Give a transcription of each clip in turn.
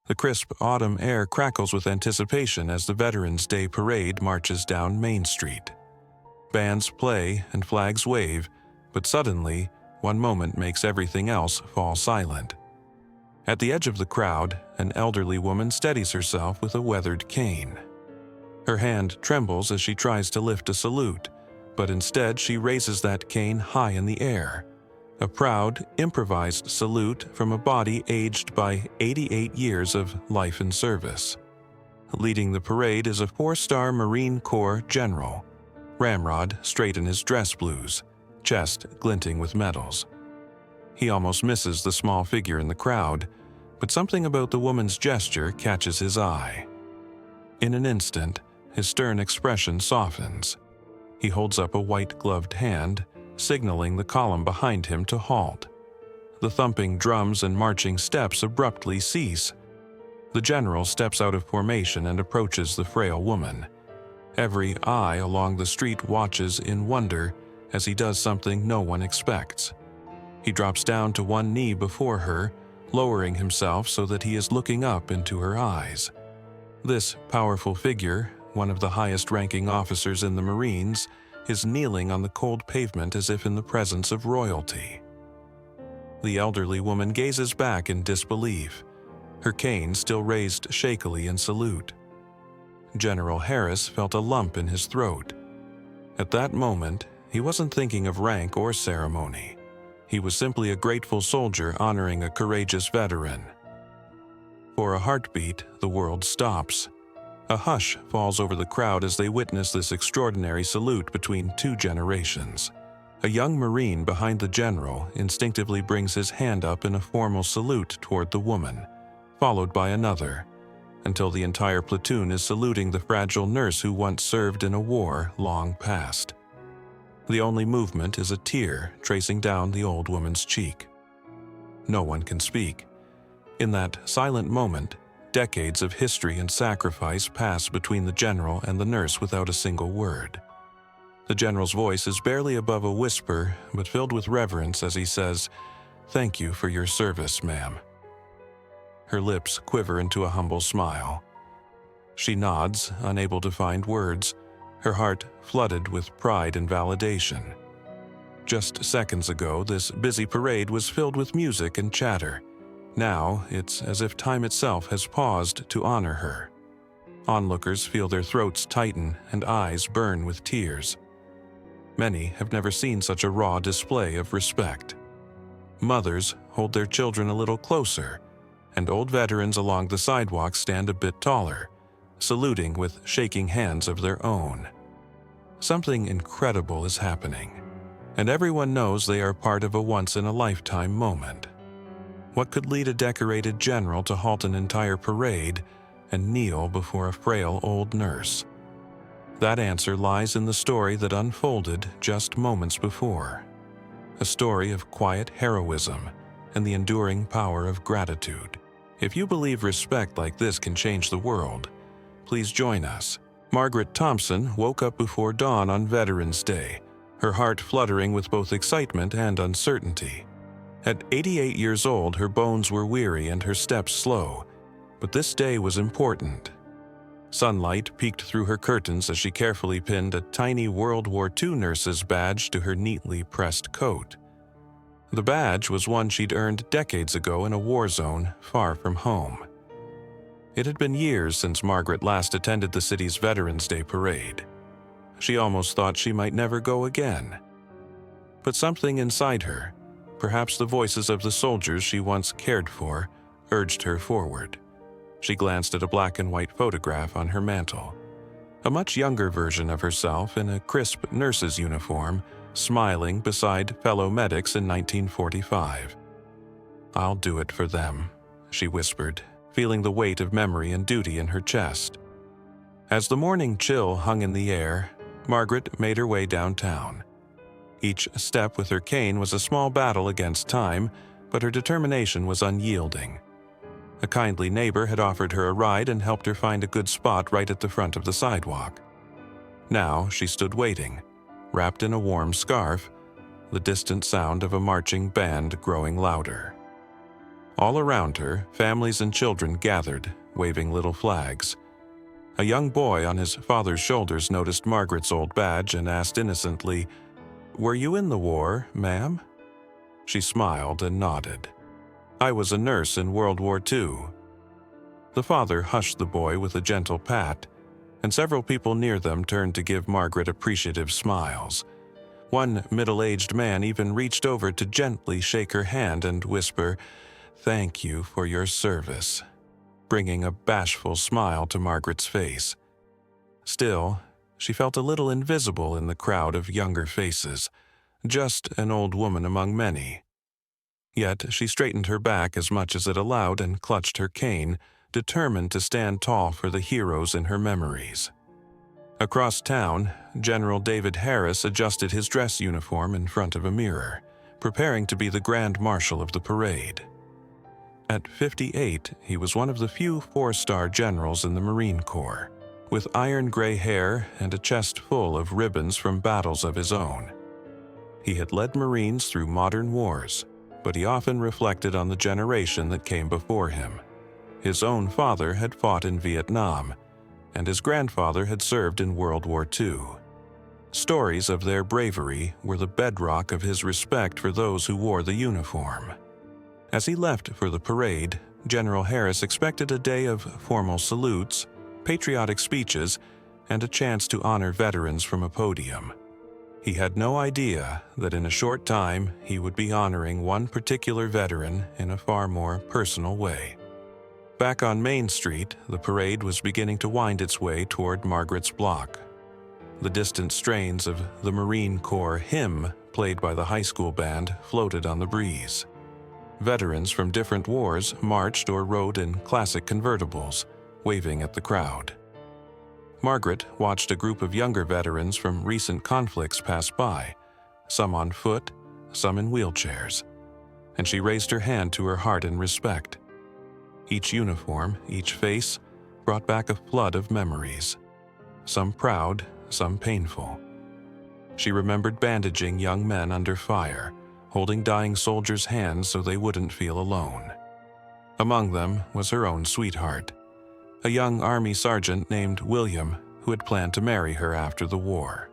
The crisp autumn air crackles with anticipation as the Veterans Day Parade marches down Main Street. Bands play and flags wave, but suddenly, one moment makes everything else fall silent. At the edge of the crowd, an elderly woman steadies herself with a weathered cane. Her hand trembles as she tries to lift a salute, but instead she raises that cane high in the air. A proud, improvised salute from a body aged by 88 years of life and service. Leading the parade is a 4-star Marine Corps general, ramrod straight in his dress blues, chest glinting with medals. He almost misses the small figure in the crowd, but something about the woman's gesture catches his eye. In an instant, his stern expression softens. He holds up a white-gloved hand, signaling the column behind him to halt. The thumping drums and marching steps abruptly cease. The general steps out of formation and approaches the frail woman. Every eye along the street watches in wonder as he does something no one expects. He drops down to one knee before her, lowering himself so that he is looking up into her eyes. This powerful figure, one of the highest-ranking officers in the Marines, is kneeling on the cold pavement as if in the presence of royalty. The elderly woman gazes back in disbelief, her cane still raised shakily in salute. General Harris felt a lump in his throat. At that moment, he wasn't thinking of rank or ceremony. He was simply a grateful soldier honoring a courageous veteran. For a heartbeat, the world stops. A hush falls over the crowd as they witness this extraordinary salute between two generations. A young Marine behind the general instinctively brings his hand up in a formal salute toward the woman, followed by another, until the entire platoon is saluting the fragile nurse who once served in a war long past. The only movement is a tear tracing down the old woman's cheek. No one can speak. In that silent moment, decades of history and sacrifice pass between the general and the nurse without a single word. The general's voice is barely above a whisper, but filled with reverence as he says, "Thank you for your service, ma'am." Her lips quiver into a humble smile. She nods, unable to find words, her heart flooded with pride and validation. Just seconds ago, this busy parade was filled with music and chatter. Now, it's as if time itself has paused to honor her. Onlookers feel their throats tighten and eyes burn with tears. Many have never seen such a raw display of respect. Mothers hold their children a little closer, and old veterans along the sidewalk stand a bit taller, saluting with shaking hands of their own. Something incredible is happening, and everyone knows they are part of a once-in-a-lifetime moment. What could lead a decorated general to halt an entire parade and kneel before a frail old nurse? That answer lies in the story that unfolded just moments before. A story of quiet heroism and the enduring power of gratitude. If you believe respect like this can change the world, please join us. Margaret Thompson woke up before dawn on Veterans Day, her heart fluttering with both excitement and uncertainty. At 88 years old, her bones were weary and her steps slow, but this day was important. Sunlight peeked through her curtains as she carefully pinned a tiny World War II nurse's badge to her neatly pressed coat. The badge was one she'd earned decades ago in a war zone far from home. It had been years since Margaret last attended the city's Veterans Day Parade. She almost thought she might never go again. But something inside her, perhaps the voices of the soldiers she once cared for, urged her forward. She glanced at a black and white photograph on her mantel. A much younger version of herself in a crisp nurse's uniform, smiling beside fellow medics in 1945. "I'll do it for them," she whispered, feeling the weight of memory and duty in her chest. As the morning chill hung in the air, Margaret made her way downtown. Each step with her cane was a small battle against time, but her determination was unyielding. A kindly neighbor had offered her a ride and helped her find a good spot right at the front of the sidewalk. Now she stood waiting, wrapped in a warm scarf, the distant sound of a marching band growing louder. All around her, families and children gathered, waving little flags. A young boy on his father's shoulders noticed Margaret's old badge and asked innocently, "Were you in the war, ma'am?" She smiled and nodded. "I was a nurse in World War II." The father hushed the boy with a gentle pat, and several people near them turned to give Margaret appreciative smiles. One middle-aged man even reached over to gently shake her hand and whisper, "Thank you for your service," bringing a bashful smile to Margaret's face. Still, she felt a little invisible in the crowd of younger faces, just an old woman among many. Yet she straightened her back as much as it allowed and clutched her cane, determined to stand tall for the heroes in her memories. Across town, General David Harris adjusted his dress uniform in front of a mirror, preparing to be the Grand Marshal of the parade. At 58, he was one of the few four-star generals in the Marine Corps, with iron gray hair and a chest full of ribbons from battles of his own. He had led Marines through modern wars, but he often reflected on the generation that came before him. His own father had fought in Vietnam, and his grandfather had served in World War II. Stories of their bravery were the bedrock of his respect for those who wore the uniform. As he left for the parade, General Harris expected a day of formal salutes, patriotic speeches, and a chance to honor veterans from a podium. He had no idea that in a short time he would be honoring one particular veteran in a far more personal way. Back on Main Street, the parade was beginning to wind its way toward Margaret's block. The distant strains of the Marine Corps hymn, played by the high school band, floated on the breeze. Veterans from different wars marched or rode in classic convertibles, waving at the crowd. Margaret watched a group of younger veterans from recent conflicts pass by, some on foot, some in wheelchairs, and she raised her hand to her heart in respect. Each uniform, each face, brought back a flood of memories, some proud, some painful. She remembered bandaging young men under fire, holding dying soldiers' hands so they wouldn't feel alone. Among them was her own sweetheart, a young Army sergeant named William who had planned to marry her after the war.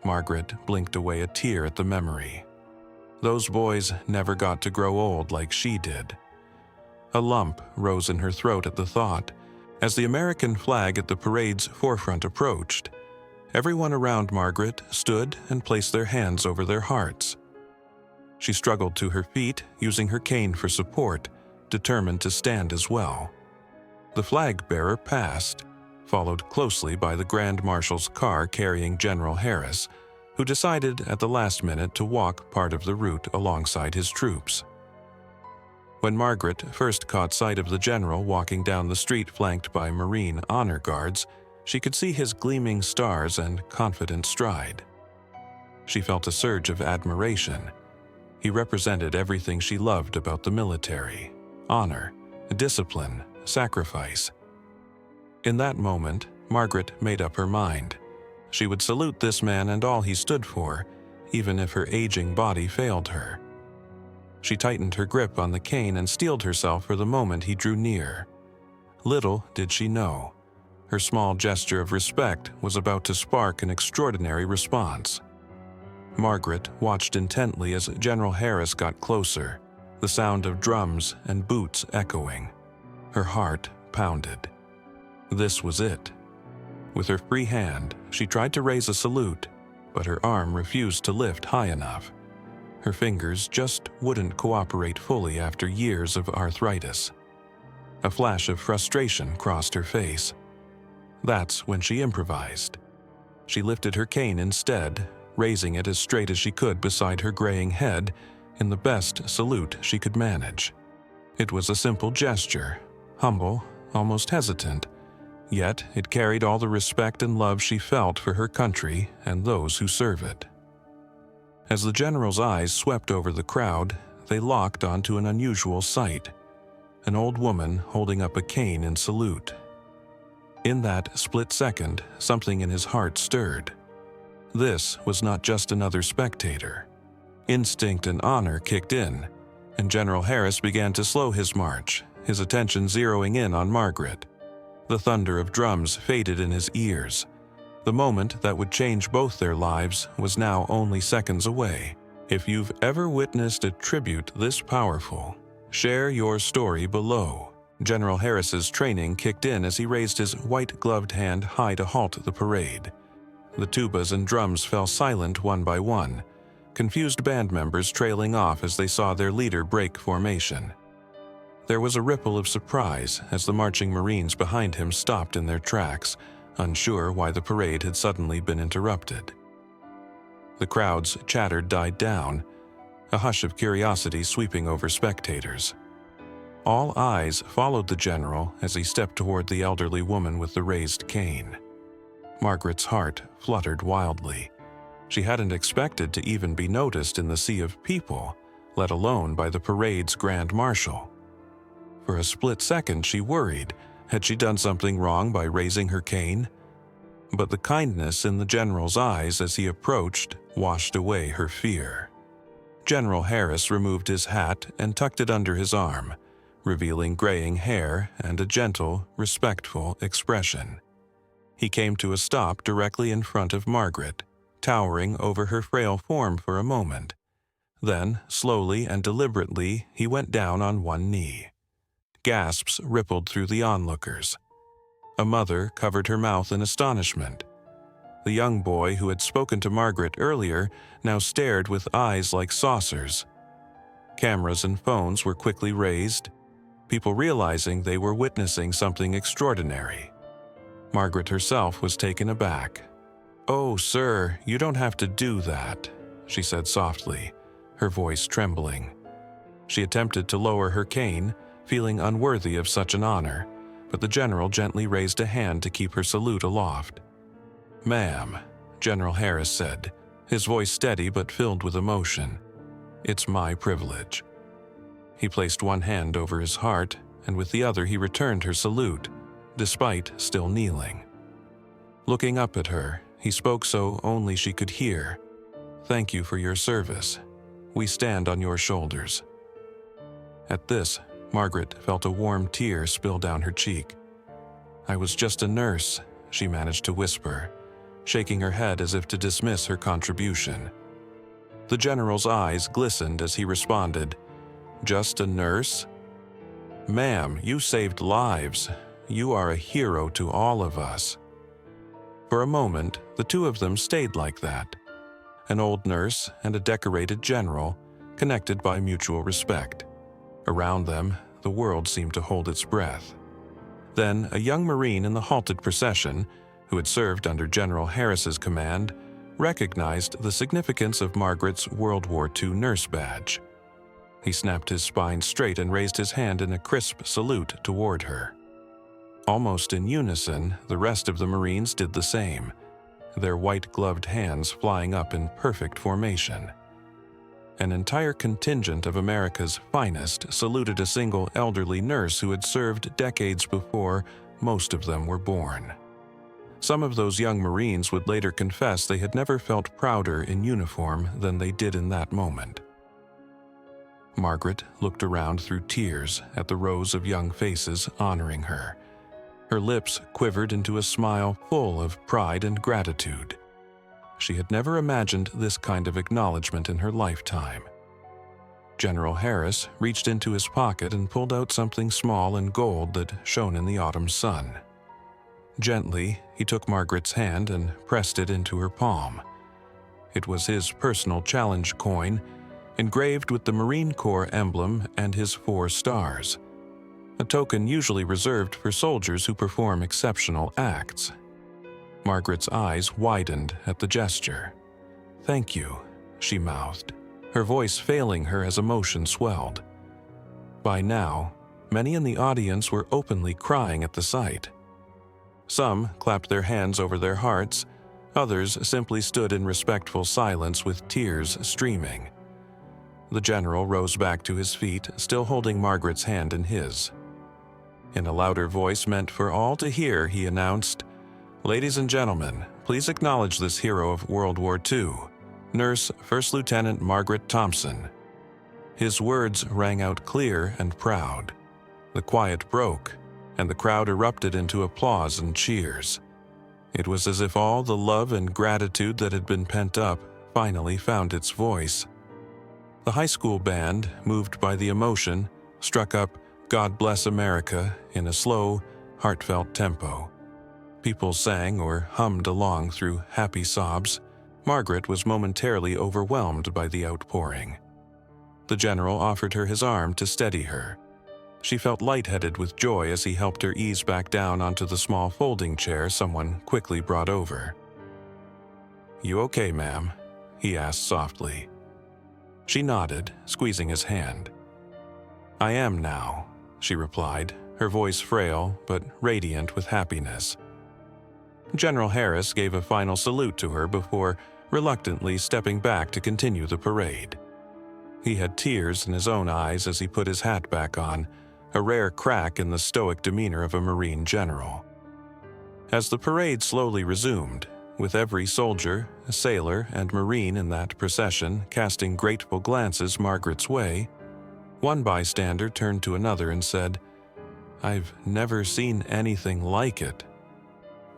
Margaret blinked away a tear at the memory. Those boys never got to grow old like she did. A lump rose in her throat at the thought. As the American flag at the parade's forefront approached, everyone around Margaret stood and placed their hands over their hearts. She struggled to her feet, using her cane for support, determined to stand as well. The flag bearer passed, followed closely by the Grand Marshal's car carrying General Harris, who decided at the last minute to walk part of the route alongside his troops. When Margaret first caught sight of the general walking down the street flanked by Marine honor guards, she could see his gleaming stars and confident stride. She felt a surge of admiration. He represented everything she loved about the military: honor, discipline, sacrifice. In that moment, Margaret made up her mind. She would salute this man and all he stood for, even if her aging body failed her. She tightened her grip on the cane and steeled herself for the moment he drew near. Little did she know, her small gesture of respect was about to spark an extraordinary response. Margaret watched intently as General Harris got closer, the sound of drums and boots echoing. Her heart pounded. This was it. With her free hand, she tried to raise a salute, but her arm refused to lift high enough. Her fingers just wouldn't cooperate fully after years of arthritis. A flash of frustration crossed her face. That's when she improvised. She lifted her cane instead, raising it as straight as she could beside her graying head in the best salute she could manage. It was a simple gesture, humble, almost hesitant, yet it carried all the respect and love she felt for her country and those who serve it. As the general's eyes swept over the crowd, they locked onto an unusual sight: an old woman holding up a cane in salute. In that split second, something in his heart stirred. This was not just another spectator. Instinct and honor kicked in, and General Harris began to slow his march, his attention zeroing in on Margaret. The thunder of drums faded in his ears. The moment that would change both their lives was now only seconds away. If you've ever witnessed a tribute this powerful, share your story below. General Harris's training kicked in as he raised his white-gloved hand high to halt the parade. The tubas and drums fell silent one by one, confused band members trailing off as they saw their leader break formation. There was a ripple of surprise as the marching Marines behind him stopped in their tracks, unsure why the parade had suddenly been interrupted. The crowd's chatter died down, a hush of curiosity sweeping over spectators. All eyes followed the general as he stepped toward the elderly woman with the raised cane. Margaret's heart fluttered wildly. She hadn't expected to even be noticed in the sea of people, let alone by the parade's grand marshal. For a split second she worried, had she done something wrong by raising her cane? But the kindness in the general's eyes as he approached washed away her fear. General Harris removed his hat and tucked it under his arm, revealing graying hair and a gentle, respectful expression. He came to a stop directly in front of Margaret, towering over her frail form for a moment. Then, slowly and deliberately, he went down on one knee. Gasps rippled through the onlookers. A mother covered her mouth in astonishment. The young boy who had spoken to Margaret earlier now stared with eyes like saucers. Cameras and phones were quickly raised, people realizing they were witnessing something extraordinary. Margaret herself was taken aback. "Oh, sir, you don't have to do that," she said softly, her voice trembling. She attempted to lower her cane, feeling unworthy of such an honor, but the general gently raised a hand to keep her salute aloft. "Ma'am," General Harris said, his voice steady but filled with emotion, "it's my privilege." He placed one hand over his heart, and with the other he returned her salute, despite still kneeling. Looking up at her, he spoke so only she could hear. "Thank you for your service. We stand on your shoulders." At this, Margaret felt a warm tear spill down her cheek. "I was just a nurse," she managed to whisper, shaking her head as if to dismiss her contribution. The general's eyes glistened as he responded, "Just a nurse? Ma'am, you saved lives. You are a hero to all of us." For a moment, the two of them stayed like that. An old nurse and a decorated general, connected by mutual respect. Around them, the world seemed to hold its breath. Then, a young Marine in the halted procession, who had served under General Harris's command, recognized the significance of Margaret's World War II nurse badge. He snapped his spine straight and raised his hand in a crisp salute toward her. Almost in unison, the rest of the Marines did the same, their white-gloved hands flying up in perfect formation. An entire contingent of America's finest saluted a single elderly nurse who had served decades before most of them were born. Some of those young Marines would later confess they had never felt prouder in uniform than they did in that moment. Margaret looked around through tears at the rows of young faces honoring her. Her lips quivered into a smile full of pride and gratitude. She had never imagined this kind of acknowledgement in her lifetime. General Harris reached into his pocket and pulled out something small and gold that shone in the autumn sun. Gently, he took Margaret's hand and pressed it into her palm. It was his personal challenge coin, engraved with the Marine Corps emblem and his 4 stars, a token usually reserved for soldiers who perform exceptional acts. Margaret's eyes widened at the gesture. "Thank you," she mouthed, her voice failing her as emotion swelled. By now, many in the audience were openly crying at the sight. Some clapped their hands over their hearts, others simply stood in respectful silence with tears streaming. The general rose back to his feet, still holding Margaret's hand in his. In a louder voice meant for all to hear, he announced, "Ladies and gentlemen, please acknowledge this hero of World War II, Nurse First Lieutenant Margaret Thompson." His words rang out clear and proud. The quiet broke, and the crowd erupted into applause and cheers. It was as if all the love and gratitude that had been pent up finally found its voice. The high school band, moved by the emotion, struck up "God Bless America" in a slow, heartfelt tempo. People sang or hummed along through happy sobs. Margaret was momentarily overwhelmed by the outpouring. The general offered her his arm to steady her. She felt lightheaded with joy as he helped her ease back down onto the small folding chair someone quickly brought over. "You okay, ma'am?" he asked softly. She nodded, squeezing his hand. "I am now," she replied, her voice frail but radiant with happiness. General Harris gave a final salute to her before reluctantly stepping back to continue the parade. He had tears in his own eyes as he put his hat back on, a rare crack in the stoic demeanor of a Marine general. As the parade slowly resumed, with every soldier, sailor, and Marine in that procession casting grateful glances Margaret's way, one bystander turned to another and said, "I've never seen anything like it."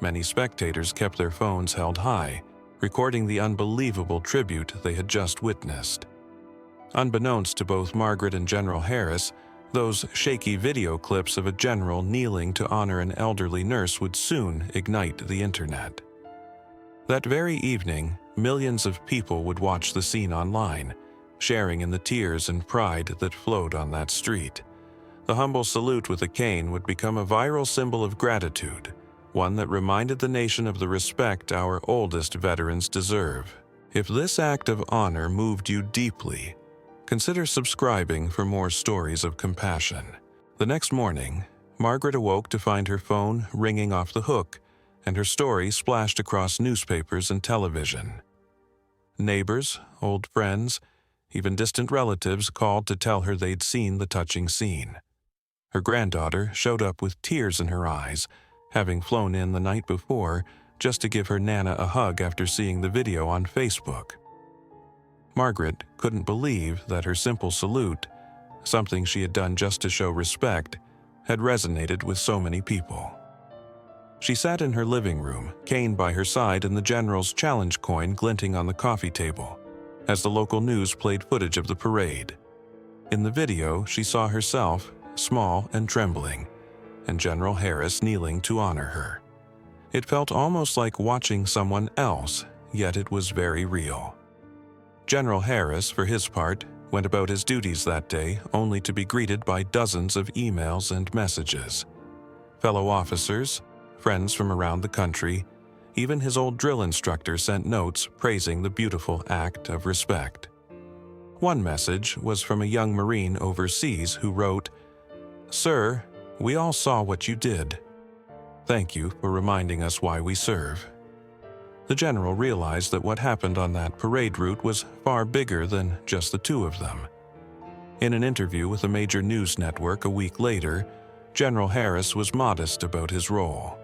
Many spectators kept their phones held high, recording the unbelievable tribute they had just witnessed. Unbeknownst to both Margaret and General Harris, those shaky video clips of a general kneeling to honor an elderly nurse would soon ignite the internet. That very evening, millions of people would watch the scene online, sharing in the tears and pride that flowed on that street. The humble salute with a cane would become a viral symbol of gratitude, one that reminded the nation of the respect our oldest veterans deserve. If this act of honor moved you deeply, consider subscribing for more stories of compassion. The next morning, Margaret awoke to find her phone ringing off the hook and her story splashed across newspapers and television. Neighbors, old friends, even distant relatives called to tell her they'd seen the touching scene. Her granddaughter showed up with tears in her eyes, having flown in the night before just to give her Nana a hug after seeing the video on Facebook. Margaret couldn't believe that her simple salute, something she had done just to show respect, had resonated with so many people. She sat in her living room, cane by her side and the general's challenge coin glinting on the coffee table, as the local news played footage of the parade. In the video, she saw herself, small and trembling, and General Harris kneeling to honor her. It felt almost like watching someone else, yet it was very real. General Harris, for his part, went about his duties that day only to be greeted by dozens of emails and messages. Fellow officers, friends from around the country, even his old drill instructor sent notes praising the beautiful act of respect. One message was from a young Marine overseas who wrote, "Sir, we all saw what you did. Thank you for reminding us why we serve." The general realized that what happened on that parade route was far bigger than just the two of them. In an interview with a major news network a week later, General Harris was modest about his role.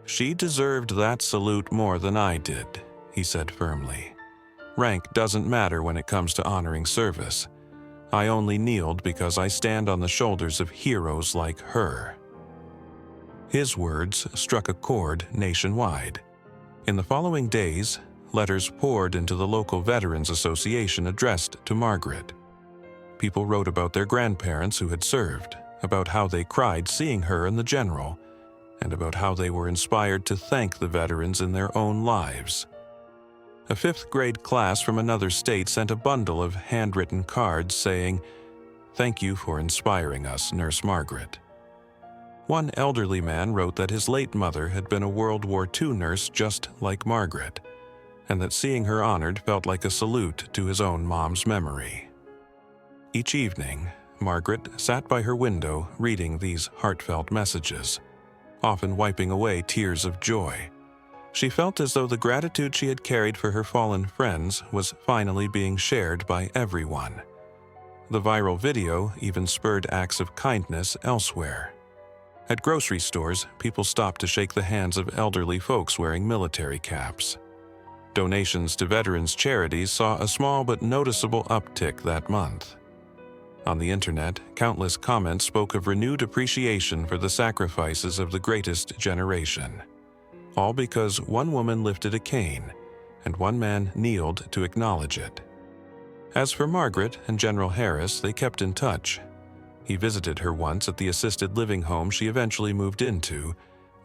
"She deserved that salute more than I did," he said firmly. "Rank doesn't matter when it comes to honoring service. I only kneeled because I stand on the shoulders of heroes like her." His words struck a chord nationwide. In the following days, letters poured into the local Veterans Association addressed to Margaret. People wrote about their grandparents who had served, about how they cried seeing her and the general, and about how they were inspired to thank the veterans in their own lives. A fifth-grade class from another state sent a bundle of handwritten cards saying, "Thank you for inspiring us, Nurse Margaret." One elderly man wrote that his late mother had been a World War II nurse just like Margaret, and that seeing her honored felt like a salute to his own mom's memory. Each evening, Margaret sat by her window reading these heartfelt messages, often wiping away tears of joy. She felt as though the gratitude she had carried for her fallen friends was finally being shared by everyone. The viral video even spurred acts of kindness elsewhere. At grocery stores, people stopped to shake the hands of elderly folks wearing military caps. Donations to veterans' charities saw a small but noticeable uptick that month. On the internet, countless comments spoke of renewed appreciation for the sacrifices of the greatest generation. All because one woman lifted a cane, and one man kneeled to acknowledge it. As for Margaret and General Harris, they kept in touch. He visited her once at the assisted living home she eventually moved into,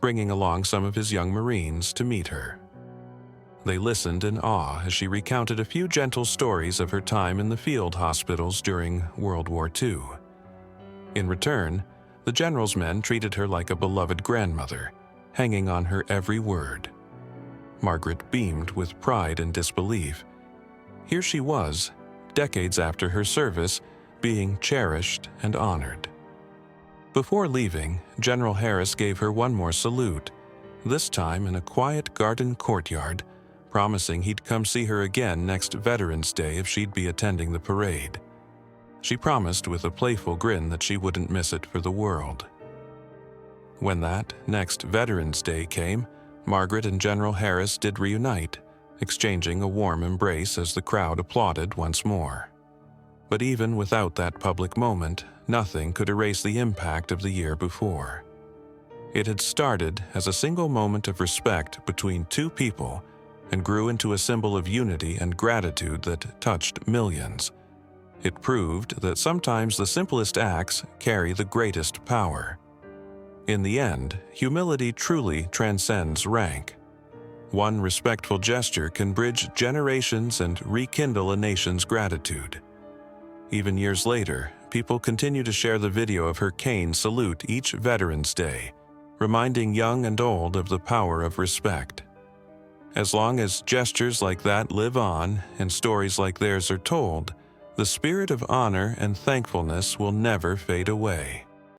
bringing along some of his young Marines to meet her. They listened in awe as she recounted a few gentle stories of her time in the field hospitals during World War II. In return, the general's men treated her like a beloved grandmother, hanging on her every word. Margaret beamed with pride and disbelief. Here she was, decades after her service, being cherished and honored. Before leaving, General Harris gave her one more salute, this time in a quiet garden courtyard, promising he'd come see her again next Veterans Day if she'd be attending the parade. She promised with a playful grin that she wouldn't miss it for the world. When that next Veterans Day came, Margaret and General Harris did reunite, exchanging a warm embrace as the crowd applauded once more. But even without that public moment, nothing could erase the impact of the year before. It had started as a single moment of respect between two people and grew into a symbol of unity and gratitude that touched millions. It proved that sometimes the simplest acts carry the greatest power. In the end, humility truly transcends rank. One respectful gesture can bridge generations and rekindle a nation's gratitude. Even years later, people continue to share the video of her cane salute each Veterans Day, reminding young and old of the power of respect. As long as gestures like that live on and stories like theirs are told, the spirit of honor and thankfulness will never fade away.